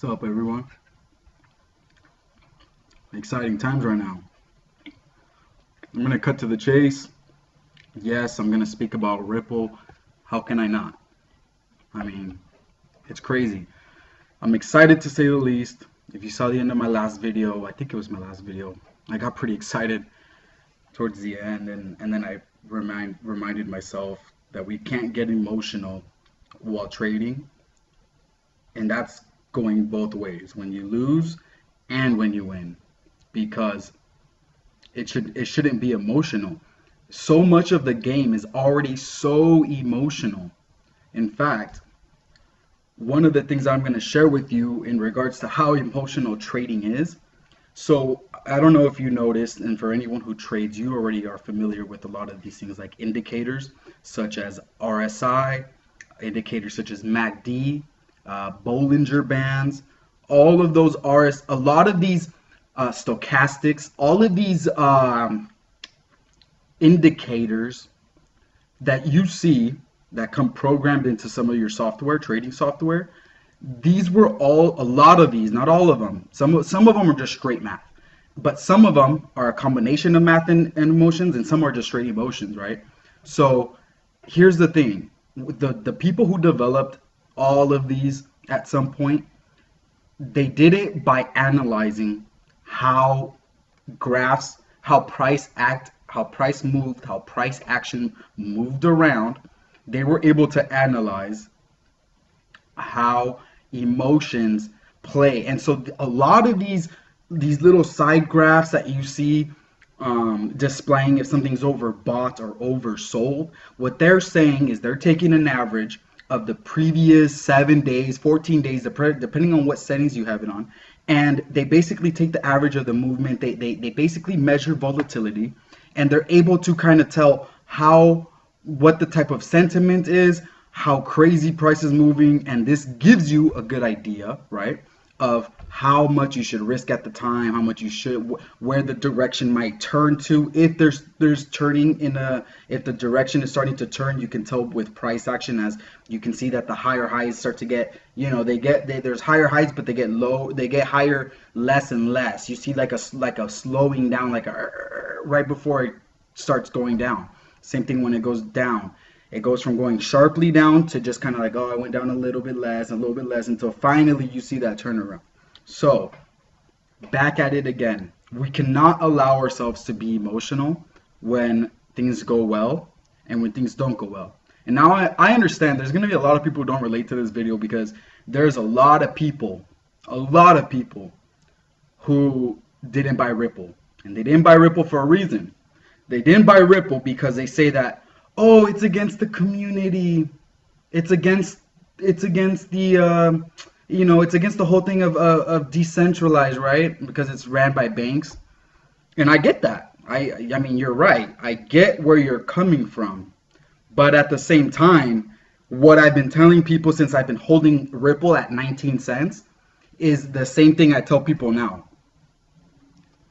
What's up, everyone? Exciting times right now. I'm going to cut to the chase. Yes, I'm going to speak about Ripple. How can I not? I mean, it's crazy. I'm excited to say the least. If you saw the end of my last video, I think it was my last video, I got pretty excited towards the end, and then I reminded myself that we can't get emotional while trading, and that's going both ways, when you lose and when you win, because it shouldn't be emotional. So much of the game is already so emotional. In fact, one of the things I'm going to share with you in regards to how emotional trading is. So I don't know if you noticed, and for anyone who trades, you already are familiar with a lot of these things like indicators such as RSI, indicators such as MACD, Bollinger Bands, all of those a lot of these stochastics, all of these indicators that you see that come programmed into some of your software, trading software. These were a lot of these, not all of them. Some of them are just straight math, but some of them are a combination of math and emotions, and some are just straight emotions, right? So here's the thing: the people who developed all of these at some point, they did it by analyzing how graphs, how price moved, how price action moved around. They were able to analyze how emotions play. And so a lot of these little side graphs that you see displaying if something's overbought or oversold, what they're saying is they're taking an average of the previous 7 days, 14 days, depending on what settings you have it on, and they basically take the average of the movement. They basically measure volatility, and they're able to kind of tell what the type of sentiment is, how crazy price is moving, and this gives you a good idea, right, of how much you should risk at the time, how much you should, where the direction might turn to. If there's turning if the direction is starting to turn, you can tell with price action, as you can see that the higher highs start to get, there's higher highs, but they get higher less and less. You see like a slowing down, like right before it starts going down. Same thing when it goes down. It goes from going sharply down to just kind of like, oh, I went down a little bit less, until finally you see that turnaround. So back at it again. We cannot allow ourselves to be emotional when things go well and when things don't go well. And now I understand there's going to be a lot of people who don't relate to this video, because there's a lot of people who didn't buy Ripple. And they didn't buy Ripple for a reason. They didn't buy Ripple because they say that, oh, it's against the community. It's against the it's against the whole thing of decentralized, right? Because it's ran by banks. And I get that. I mean, you're right. I get where you're coming from. But at the same time, what I've been telling people since I've been holding Ripple at 19 cents is the same thing I tell people now.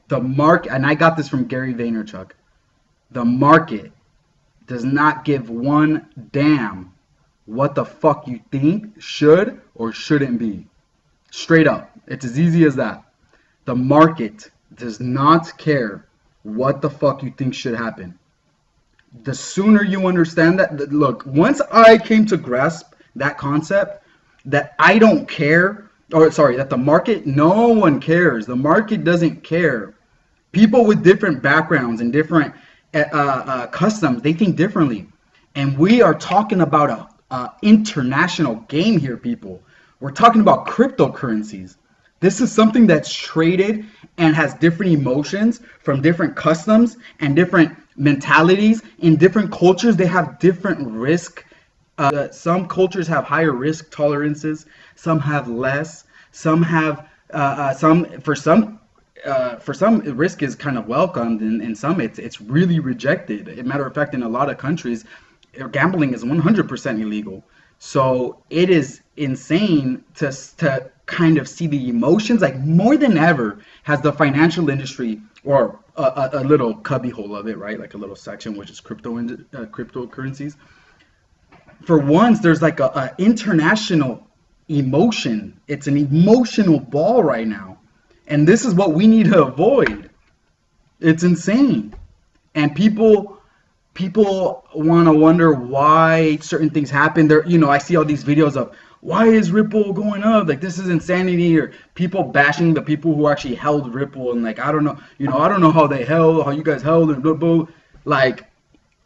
The market, and I got this from Gary Vaynerchuk, the market does not give one damn what the fuck you think should or shouldn't be. Straight up. It's as easy as that. The market does not care what the fuck you think should happen. The sooner you understand that, look, once I came to grasp that concept, that I don't care, that the market, no one cares. The market doesn't care. People with different backgrounds and different customs, they think differently. And we are talking about a international game here, people. We're talking about cryptocurrencies. This is something that's traded and has different emotions from different customs and different mentalities. In different cultures, they have different risk. Some cultures have higher risk tolerances. Some have less. Some have for some risk is kind of welcomed, and some it's really rejected. As a matter of fact, in a lot of countries, gambling is 100% illegal. So it is insane to kind of see the emotions. Like, more than ever has the financial industry, or a little cubbyhole of it, right? Like a little section, which is cryptocurrencies. For once, there's like a international emotion. It's an emotional ball right now. And this is what we need to avoid. It's insane. And people want to wonder why certain things happen. There, I see all these videos of why is Ripple going up? Like this is insanity, or people bashing the people who actually held Ripple and like I don't know, I don't know how you guys held and blah blah. Like,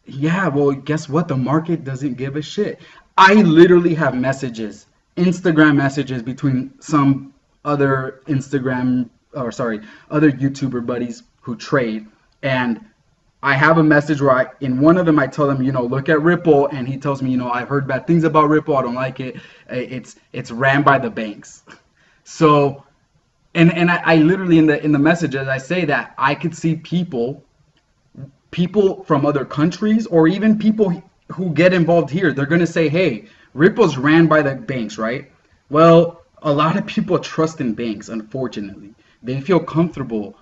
yeah, well, guess what? The market doesn't give a shit. I literally have messages, Instagram messages between some other other YouTuber buddies who trade, and I have a message where in one of them I tell them, look at Ripple, and he tells me, I've heard bad things about Ripple. I don't like it. It's ran by the banks. So, and I literally in the messages I say that I could see people from other countries or even people who get involved here. They're gonna say, hey, Ripple's ran by the banks, right? Well, a lot of people trust in banks. Unfortunately, they feel comfortable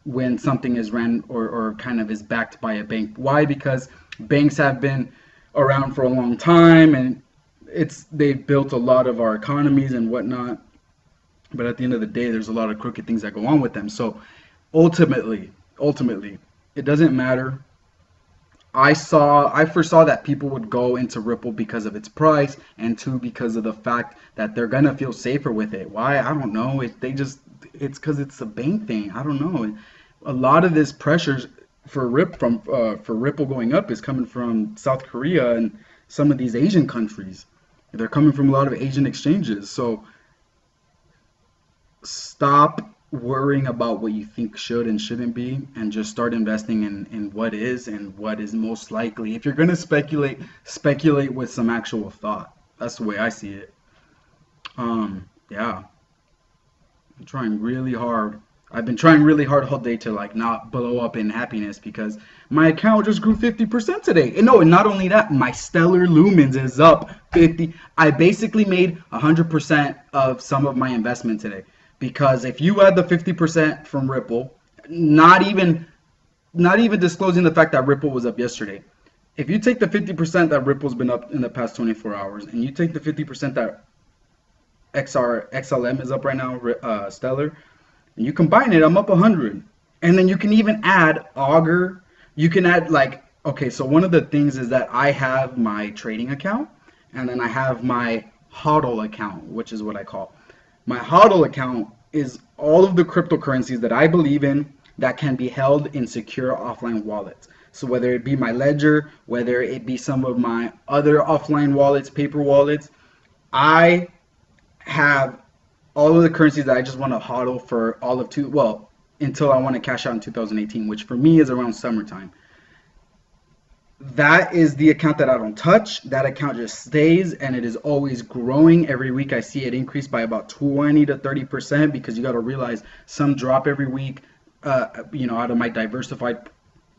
when something is ran or kind of is backed by a bank. Why? Because banks have been around for a long time and they've built a lot of our economies and whatnot. But at the end of the day, there's a lot of crooked things that go on with them. So ultimately, it doesn't matter. I first saw that people would go into Ripple because of its price, and two, because of the fact that they're gonna feel safer with it. Why? I don't know. It's because it's a bank thing. I don't know. A lot of this pressure for Ripple going up is coming from South Korea and some of these Asian countries. They're coming from a lot of Asian exchanges. So stop worrying about what you think should and shouldn't be, and just start investing in what is and what is most likely. If you're going to speculate with some actual thought. That's the way I see it. Yeah. I'm trying really hard. I've been trying really hard all day to like not blow up in happiness because my account just grew 50% today. And no, and not only that, my stellar lumens is up 50. I basically made 100% of some of my investment today, because if you add the 50% from Ripple, not even disclosing the fact that Ripple was up yesterday. If you take the 50% that Ripple's been up in the past 24 hours and you take the 50% that XLM is up right now, Stellar, and you combine it, I'm up 100. And then you can even add Augur. You can add okay, so one of the things is that I have my trading account, and then I have my HODL account, which is what I call. My HODL account is all of the cryptocurrencies that I believe in that can be held in secure offline wallets. So whether it be my Ledger, whether it be some of my other offline wallets, paper wallets, I have all of the currencies that I just want to hodl for all of until I want to cash out in 2018, which for me is around summertime. That is the account that I don't touch. That account just stays, and it is always growing. Every week I see it increase by about 20 to 30%, because you got to realize some drop every week, out of my diversified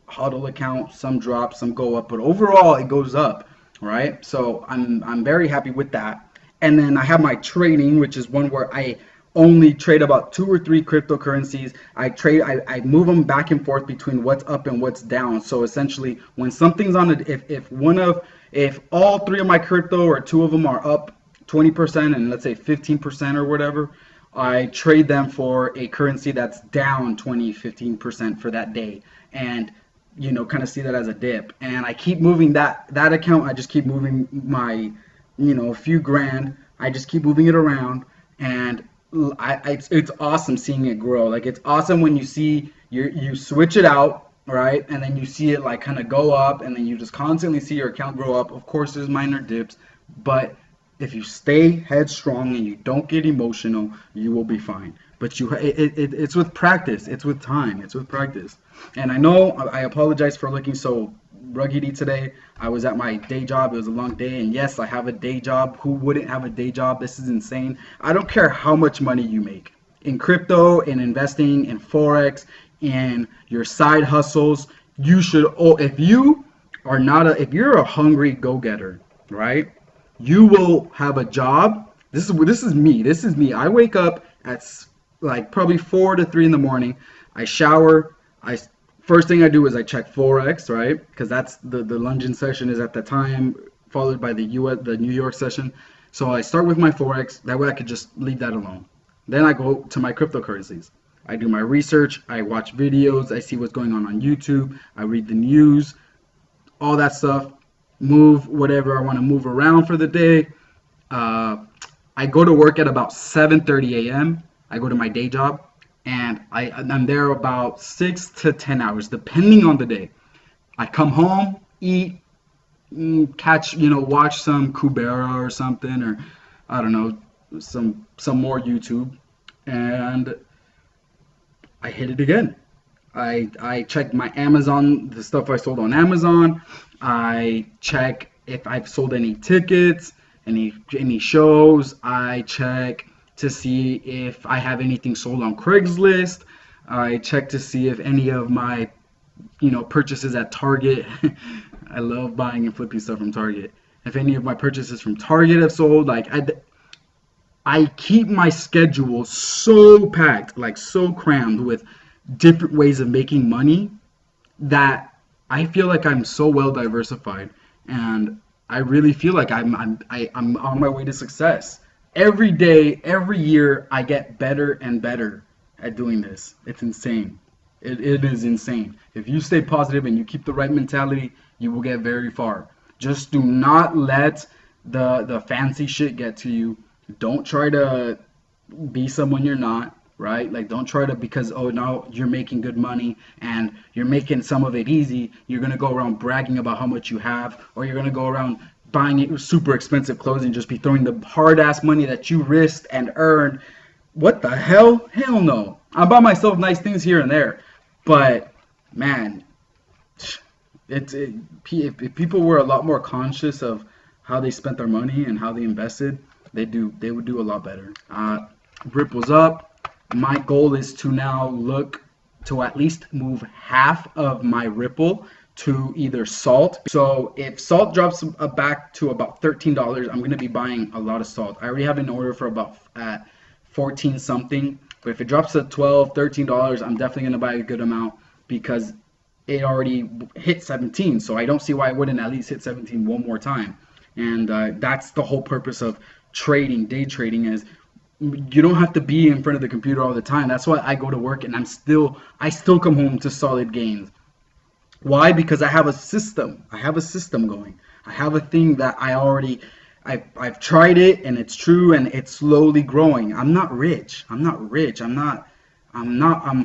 HODL account. Some drop, some go up, but overall it goes up, right? So I'm very happy with that. And then I have my trading, which is one where I only trade about 2 or 3 cryptocurrencies. I move them back and forth between what's up and what's down. So essentially, when something's on if all 3 of my crypto or 2 of them are up 20% and let's say 15% or whatever, I trade them for a currency that's down 15% for that day, and kind of see that as a dip. And I keep moving that account. I just keep moving my a few grand. I just keep moving it around, and it's awesome seeing it grow. Like, it's awesome when you see you switch it out, right, and then you see it like kind of go up, and then you just constantly see your account grow up. Of course, there's minor dips, but if you stay headstrong and you don't get emotional, you will be fine. But it's with practice. It's with time. It's with practice. And I know I apologize for looking so ruggedy today. I was at my day job. It was a long day, and yes, I have a day job. Who wouldn't have a day job? This is insane. I don't care how much money you make in crypto, in investing, in forex, in your side hustles. You should, if you're a hungry go-getter, right, you will have a job. This is me. I wake up at like probably 4 to 3 in the morning. I shower. First thing I do is I check Forex, right? Because that's the London session is at the time, followed by the New York session. So I start with my Forex. That way I could just leave that alone. Then I go to my cryptocurrencies. I do my research. I watch videos. I see what's going on YouTube. I read the news, all that stuff. Move whatever I want to move around for the day. I go to work at about 7:30 a.m. I go to my day job, and I'm there about 6 to 10 hours, depending on the day. I come home, eat, catch, watch some Kubera or something, or I don't know, some more YouTube, and I hit it again. I check my Amazon, the stuff I sold on Amazon. I check if I've sold any tickets, any shows. I check to see if I have anything sold on Craigslist. I check to see if any of my purchases at Target. I love buying and flipping stuff from Target. If any of my purchases from Target have sold, like I keep my schedule so packed, like so crammed with different ways of making money that I feel like I'm so well diversified, and I really feel like I'm on my way to success. Every day, every year, I get better and better at doing this. It's insane. It is insane. If you stay positive and you keep the right mentality, you will get very far. Just do not let the fancy shit get to you. Don't try to be someone you're not, right? Like, don't try to, because, oh, now you're making good money and you're making some of it easy, you're going to go around bragging about how much you have, or you're going to go around buying super expensive clothes and just be throwing the hard-ass money that you risked and earned. What the hell? Hell no. I buy myself nice things here and there, but, man, if people were a lot more conscious of how they spent their money and how they invested, they would do a lot better. Ripple's up. My goal is to now look to at least move half of my Ripple to either salt. So if salt drops back to about $13, I'm going to be buying a lot of salt. I already have an order for about at 14 something, but if it drops to $12, $13, I'm definitely going to buy a good amount because it already hit 17. So I don't see why it wouldn't at least hit 17 one more time. And that's the whole purpose of trading, day trading, is you don't have to be in front of the computer all the time. That's why I go to work and I still come home to solid gains. Why? Because I have a system. I have a system going. I have a thing that I've tried it, and it's true, and it's slowly growing. I'm not rich. I'm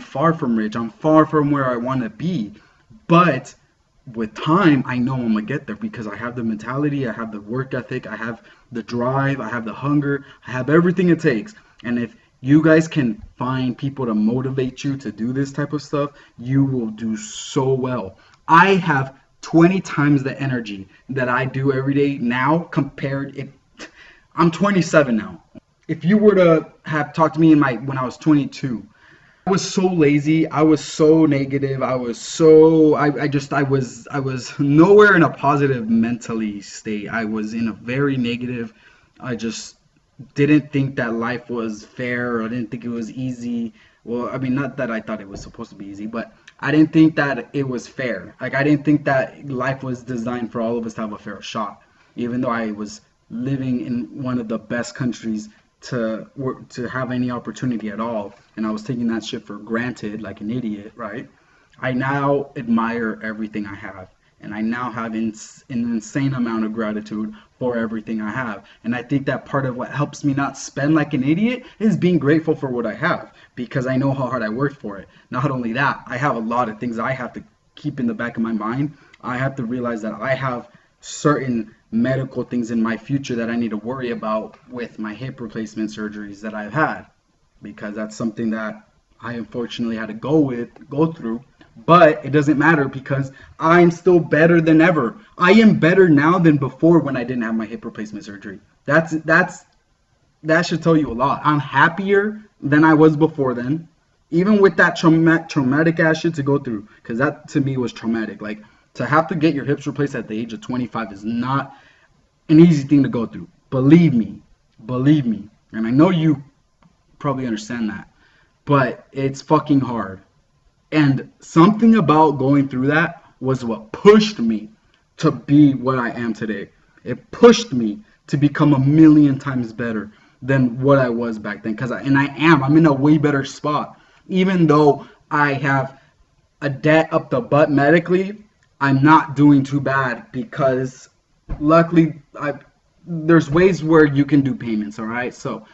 far from rich. I'm far from where I want to be. But with time, I know I'm gonna get there because I have the mentality, I have the work ethic, I have the drive, I have the hunger, I have everything it takes. And if you guys can find people to motivate you to do this type of stuff, you will do so well. I have 20 times the energy that I do every day now I'm 27 now. If you were to have talked to me when I was 22, I was so lazy. I was so negative. I was nowhere in a positive mentally state. I was in a very negative. I just didn't think that life was fair. I didn't think it was easy. Well, I mean, not that I thought it was supposed to be easy, but I didn't think that it was fair. Like, I didn't think that life was designed for all of us to have a fair shot, even though I was living in one of the best countries to have any opportunity at all, and I was taking that shit for granted like an idiot, right? I now admire everything I have, and I now have an insane amount of gratitude for everything I have. And I think that part of what helps me not spend like an idiot is being grateful for what I have, because I know how hard I worked for it. Not only that, I have a lot of things I have to keep in the back of my mind. I have to realize that I have certain medical things in my future that I need to worry about with my hip replacement surgeries that I've had, because that's something that I unfortunately had to go through. But it doesn't matter because I'm still better than ever. I am better now than before when I didn't have my hip replacement surgery. That should tell you a lot. I'm happier than I was before then, even with that traumatic ass shit to go through, because that to me was traumatic. Like, to have to get your hips replaced at the age of 25 is not an easy thing to go through. Believe me. And I know you probably understand that, but it's fucking hard. And something about going through that was what pushed me to be what I am today. It pushed me to become a million times better than what I was back then. I'm in a way better spot. Even though I have a debt up the butt medically, I'm not doing too bad because luckily there's ways where you can do payments, all right? So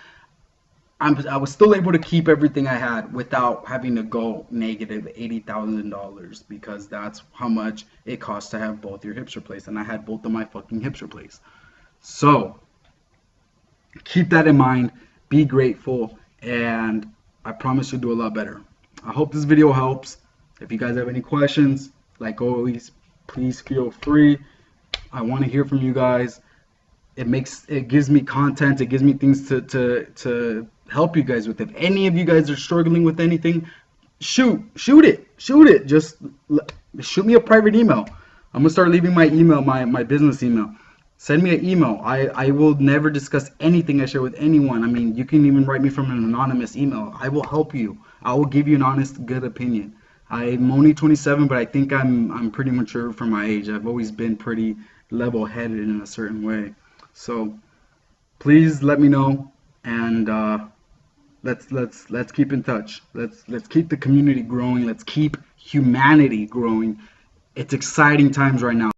I was still able to keep everything I had without having to go negative $80,000 because that's how much it costs to have both your hips replaced, and I had both of my fucking hips replaced. So keep that in mind, be grateful, and I promise you'll do a lot better. I hope this video helps. If you guys have any questions, like always, please feel free. I want to hear from you guys. It gives me content, it gives me things to help you guys with. If any of you guys are struggling with anything, shoot it. Just shoot me a private email. I'm gonna start leaving my email, my business email. Send me an email. I will never discuss anything I share with anyone. I mean, you can even write me from an anonymous email. I will help you. I will give you an honest, good opinion. I'm only 27, but I think I'm pretty mature for my age. I've always been pretty level-headed in a certain way. So please let me know, and let's keep in touch. Let's keep the community growing. Let's keep humanity growing. It's exciting times right now.